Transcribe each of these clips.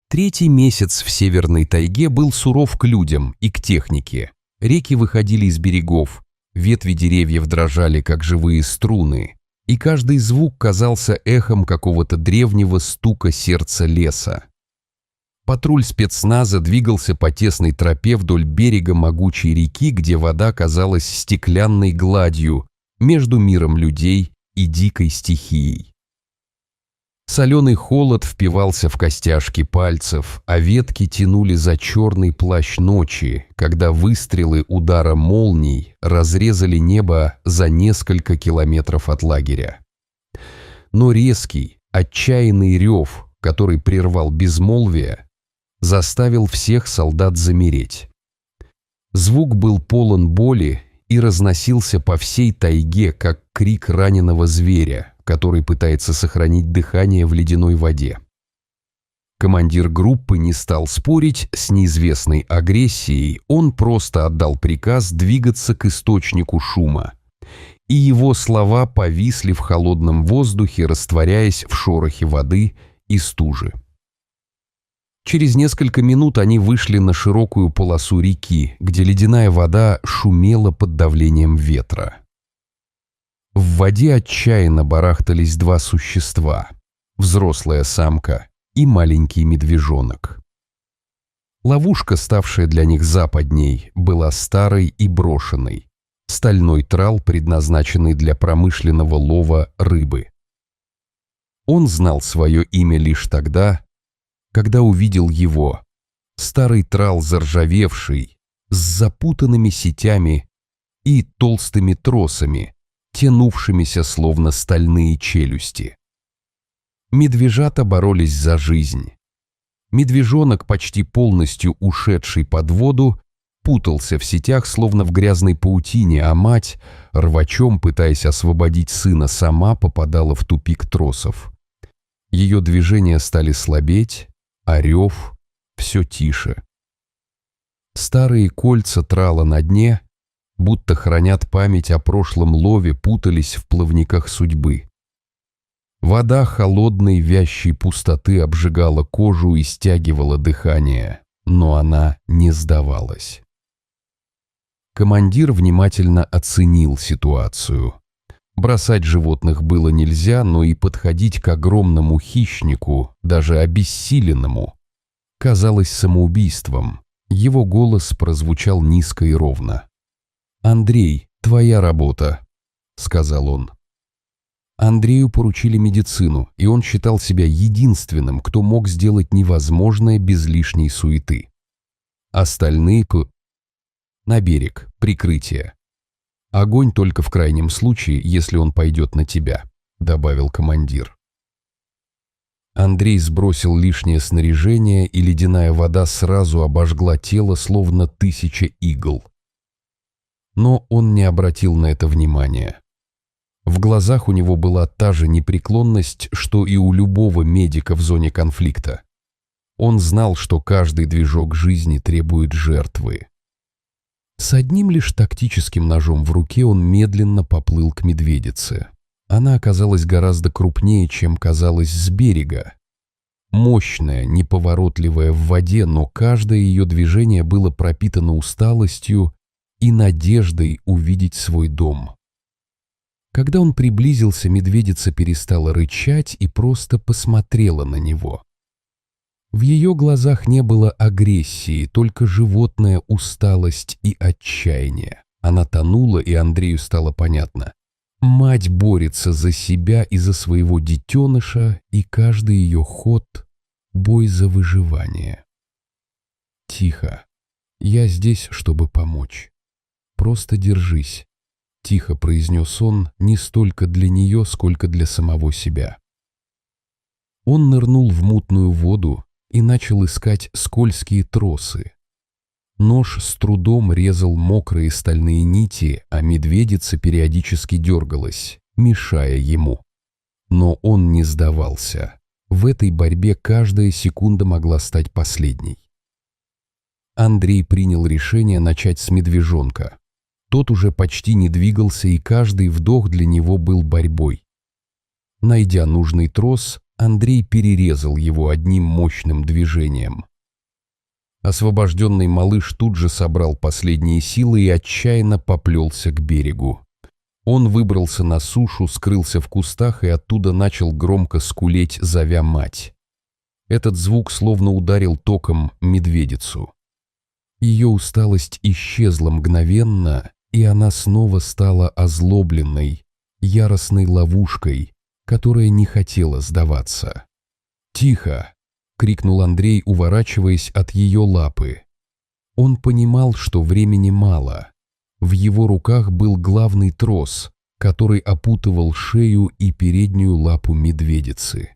Третий месяц в северной тайге был суров к людям и к технике. Реки выходили из берегов, ветви деревьев дрожали, как живые струны, и каждый звук казался эхом какого-то древнего стука сердца леса. Патруль спецназа двигался по тесной тропе вдоль берега могучей реки, где вода казалась стеклянной гладью между миром людей и дикой стихией. Соленый холод впивался в костяшки пальцев, а ветки тянули за черный плащ ночи, когда выстрелы удара молний разрезали небо за несколько километров от лагеря. Но резкий, отчаянный рев, который прервал безмолвие, заставил всех солдат замереть. Звук был полон боли и разносился по всей тайге, как крик раненого зверя, который пытается сохранить дыхание в ледяной воде. Командир группы не стал спорить с неизвестной агрессией, он просто отдал приказ двигаться к источнику шума. И его слова повисли в холодном воздухе, растворяясь в шорохе воды и стужи. Через несколько минут они вышли на широкую полосу реки, где ледяная вода шумела под давлением ветра. В воде отчаянно барахтались два существа – взрослая самка и маленький медвежонок. Ловушка, ставшая для них западней, была старой и брошенной. Стальной трал, предназначенный для промышленного лова рыбы. Он знал свое имя лишь тогда, когда увидел его. Старый трал заржавевший, с запутанными сетями и толстыми тросами, тянувшимися словно стальные челюсти. Медвежата боролись за жизнь. Медвежонок, почти полностью ушедший под воду, путался в сетях, словно в грязной паутине, а мать, рвачом пытаясь освободить сына, сама попадала в тупик тросов. Ее движения стали слабеть, а рев все тише. Старые кольца трала на дне, будто хранят память о прошлом лове, путались в плавниках судьбы. Вода холодной вязчей пустоты обжигала кожу и стягивала дыхание, но она не сдавалась. Командир внимательно оценил ситуацию. Бросать животных было нельзя, но и подходить к огромному хищнику, даже обессиленному, казалось самоубийством. Его голос прозвучал низко и ровно. «Андрей, твоя работа», — сказал он. Андрею поручили медицину, и он считал себя единственным, кто мог сделать невозможное без лишней суеты. Остальные на берег, прикрытие. «Огонь только в крайнем случае, если он пойдет на тебя», — добавил командир. Андрей сбросил лишнее снаряжение, и ледяная вода сразу обожгла тело, словно 1000 игл. Но он не обратил на это внимания. В глазах у него была та же непреклонность, что и у любого медика в зоне конфликта. Он знал, что каждый движок жизни требует жертвы. С одним лишь тактическим ножом в руке он медленно поплыл к медведице. Она оказалась гораздо крупнее, чем казалось с берега. Мощная, неповоротливая в воде, но каждое ее движение было пропитано усталостью и надеждой увидеть свой дом. Когда он приблизился, медведица перестала рычать и просто посмотрела на него. В ее глазах не было агрессии, только животная усталость и отчаяние. Она тонула, и Андрею стало понятно. Мать борется за себя и за своего детеныша, и каждый ее ход — бой за выживание. «Тихо. Я здесь, чтобы помочь. Просто держись», — тихо произнес он не столько для нее, сколько для самого себя. Он нырнул в мутную воду и начал искать скользкие тросы. Нож с трудом резал мокрые стальные нити, а медведица периодически дергалась, мешая ему. Но он не сдавался. В этой борьбе каждая секунда могла стать последней. Андрей принял решение начать с медвежонка. Тот уже почти не двигался, и каждый вдох для него был борьбой. Найдя нужный трос, Андрей перерезал его одним мощным движением. Освобожденный малыш тут же собрал последние силы и отчаянно поплелся к берегу. Он выбрался на сушу, скрылся в кустах и оттуда начал громко скулеть, зовя мать. Этот звук словно ударил током медведицу. Ее усталость исчезла мгновенно, и она снова стала озлобленной, яростной ловушкой, которая не хотела сдаваться. «Тихо!» — крикнул Андрей, уворачиваясь от ее лапы. Он понимал, что времени мало. В его руках был главный трос, который опутывал шею и переднюю лапу медведицы.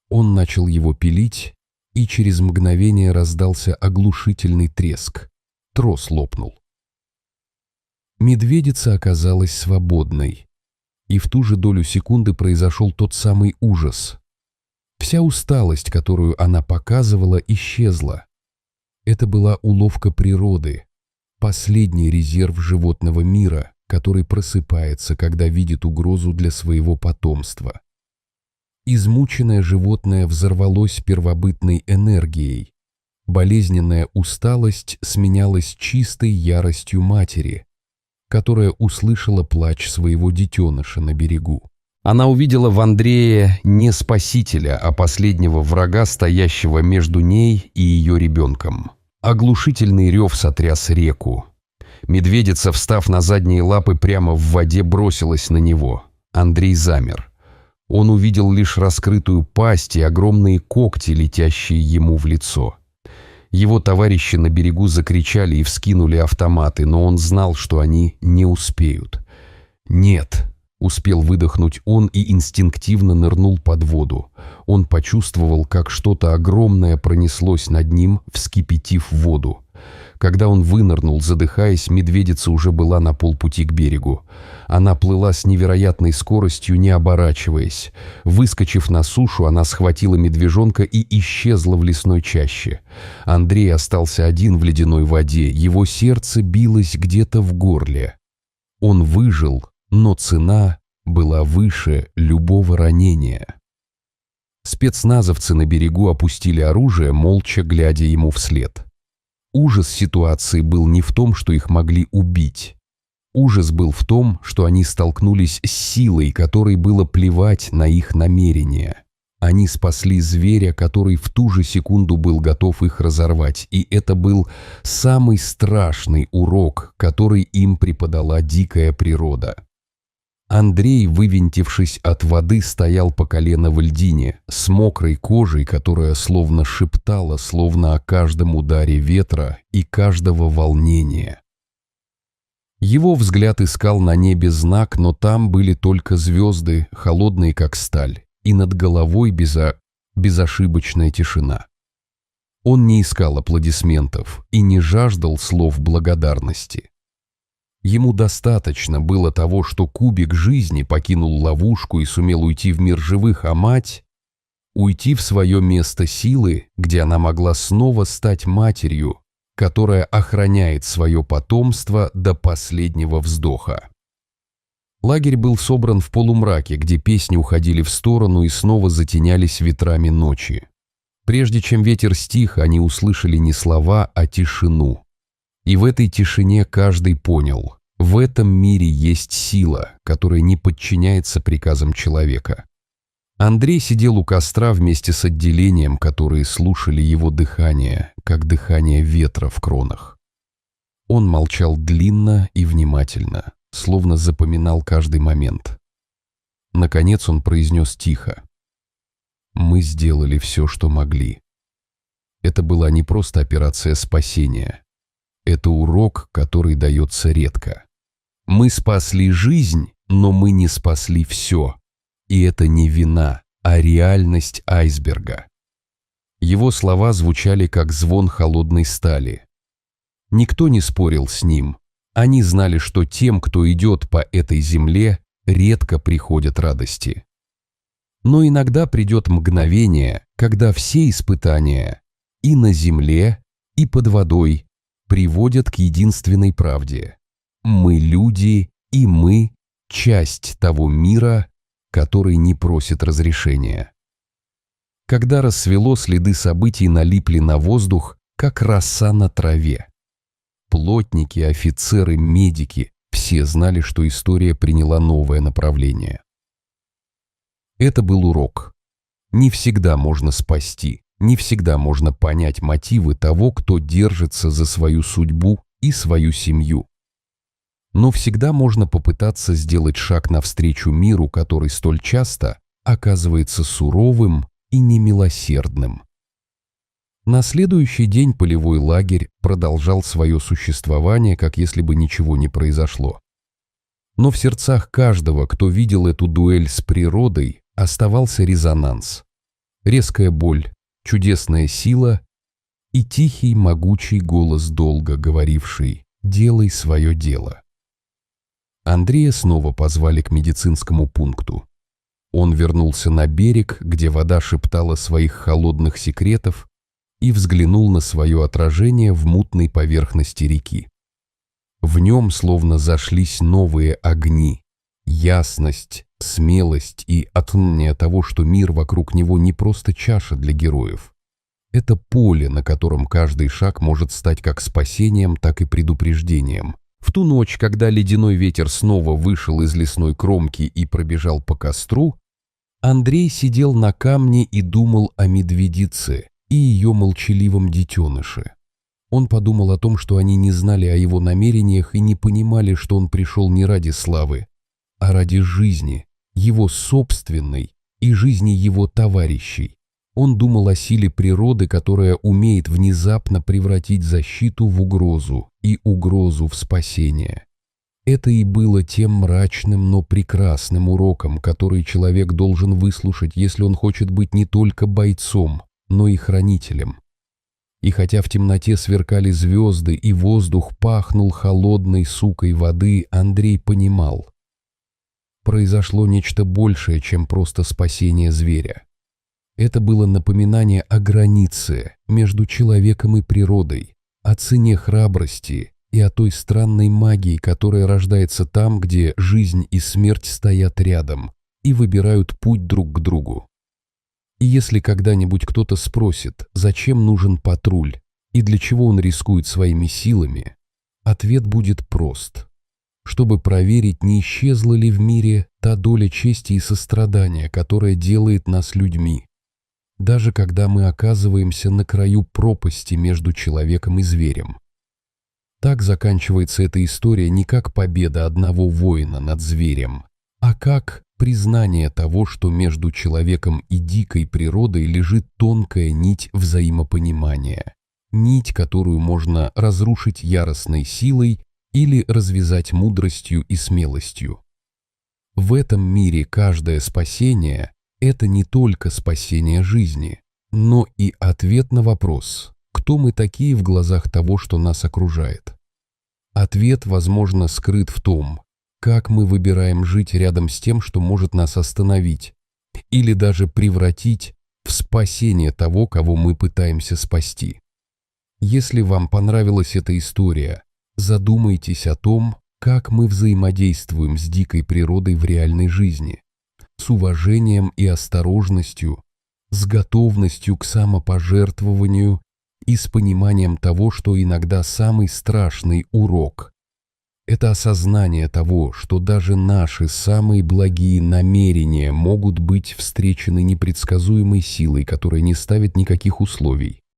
Он начал его пилить, и через мгновение раздался оглушительный треск. Трос лопнул. Медведица оказалась свободной, и в ту же долю секунды произошел тот самый ужас. Вся усталость, которую она показывала, исчезла. Это была уловка природы, последний резерв животного мира, который просыпается, когда видит угрозу для своего потомства. Измученное животное взорвалось первобытной энергией. Болезненная усталость сменялась чистой яростью матери, которая услышала плач своего детеныша на берегу. Она увидела в Андрее не спасителя, а последнего врага, стоящего между ней и ее ребенком. Оглушительный рев сотряс реку. Медведица, встав на задние лапы, прямо в воде бросилась на него. Андрей замер. Он увидел лишь раскрытую пасть и огромные когти, летящие ему в лицо. Его товарищи на берегу закричали и вскинули автоматы, но он знал, что они не успеют. «Нет!» — успел выдохнуть он и инстинктивно нырнул под воду. Он почувствовал, как что-то огромное пронеслось над ним, вскипятив воду. Когда он вынырнул, задыхаясь, медведица уже была на полпути к берегу. Она плыла с невероятной скоростью, не оборачиваясь. Выскочив на сушу, она схватила медвежонка и исчезла в лесной чаще. Андрей остался один в ледяной воде, его сердце билось где-то в горле. Он выжил, но цена была выше любого ранения. Спецназовцы на берегу опустили оружие, молча глядя ему вслед. Ужас ситуации был не в том, что их могли убить. Ужас был в том, что они столкнулись с силой, которой было плевать на их намерения. Они спасли зверя, который в ту же секунду был готов их разорвать, и это был самый страшный урок, который им преподала дикая природа. Андрей, вывинтившись от воды, стоял по колено в льдине, с мокрой кожей, которая словно шептала, словно о каждом ударе ветра и каждого волнения. Его взгляд искал на небе знак, но там были только звезды, холодные как сталь, и над головой безошибочная тишина. Он не искал аплодисментов и не жаждал слов благодарности. Ему достаточно было того, что кубик жизни покинул ловушку и сумел уйти в мир живых, а мать — уйти в свое место силы, где она могла снова стать матерью, которая охраняет свое потомство до последнего вздоха. Лагерь был собран в полумраке, где песни уходили в сторону и снова затенялись ветрами ночи. Прежде чем ветер стих, они услышали не слова, а тишину. И в этой тишине каждый понял: в этом мире есть сила, которая не подчиняется приказам человека. Андрей сидел у костра вместе с отделением, которые слушали его дыхание, как дыхание ветра в кронах. Он молчал длинно и внимательно, словно запоминал каждый момент. Наконец он произнес тихо: «Мы сделали все, что могли». Это была не просто операция спасения. Это урок, который дается редко. Мы спасли жизнь, но мы не спасли все. И это не вина, а реальность айсберга. Его слова звучали как звон холодной стали. Никто не спорил с ним. Они знали, что тем, кто идет по этой земле, редко приходят радости. Но иногда придет мгновение, когда все испытания и на земле, и под водой приводят к единственной правде: мы люди, и мы — часть того мира, который не просит разрешения. Когда рассвело, следы событий налипли на воздух, как роса на траве. Плотники, офицеры, медики – все знали, что история приняла новое направление. Это был урок. Не всегда можно спасти, не всегда можно понять мотивы того, кто держится за свою судьбу и свою семью. Но всегда можно попытаться сделать шаг навстречу миру, который столь часто оказывается суровым и немилосердным. На следующий день полевой лагерь продолжал свое существование, как если бы ничего не произошло. Но в сердцах каждого, кто видел эту дуэль с природой, оставался резонанс. Резкая боль, чудесная сила и тихий могучий голос долга, говоривший «делай свое дело». Андрея снова позвали к медицинскому пункту. Он вернулся на берег, где вода шептала своих холодных секретов, и взглянул на свое отражение в мутной поверхности реки. В нем словно зашлись новые огни, ясность, смелость и отнание того, что мир вокруг него не просто чаша для героев. Это поле, на котором каждый шаг может стать как спасением, так и предупреждением. В ту ночь, когда ледяной ветер снова вышел из лесной кромки и пробежал по костру, Андрей сидел на камне и думал о медведице и ее молчаливом детеныше. Он подумал о том, что они не знали о его намерениях и не понимали, что он пришел не ради славы, а ради жизни, его собственной и жизни его товарищей. Он думал о силе природы, которая умеет внезапно превратить защиту в угрозу и угрозу в спасение. Это и было тем мрачным, но прекрасным уроком, который человек должен выслушать, если он хочет быть не только бойцом, но и хранителем. И хотя в темноте сверкали звезды и воздух пахнул холодной сукой воды, Андрей понимал. Произошло нечто большее, чем просто спасение зверя. Это было напоминание о границе между человеком и природой, о цене храбрости и о той странной магии, которая рождается там, где жизнь и смерть стоят рядом и выбирают путь друг к другу. И если когда-нибудь кто-то спросит, зачем нужен патруль и для чего он рискует своими силами, ответ будет прост. Чтобы проверить, не исчезла ли в мире та доля чести и сострадания, которая делает нас людьми, даже когда мы оказываемся на краю пропасти между человеком и зверем. Так заканчивается эта история не как победа одного воина над зверем, а как признание того, что между человеком и дикой природой лежит тонкая нить взаимопонимания, нить, которую можно разрушить яростной силой или развязать мудростью и смелостью. В этом мире каждое спасение – это не только спасение жизни, но и ответ на вопрос, кто мы такие в глазах того, что нас окружает. Ответ, возможно, скрыт в том, как мы выбираем жить рядом с тем, что может нас остановить, или даже превратить в спасение того, кого мы пытаемся спасти. Если вам понравилась эта история, задумайтесь о том, как мы взаимодействуем с дикой природой в реальной жизни, с уважением и осторожностью, с готовностью к самопожертвованию и с пониманием того, что иногда самый страшный урок – это осознание того, что даже наши самые благие намерения могут быть встречены непредсказуемой силой, которая не ставит никаких условий.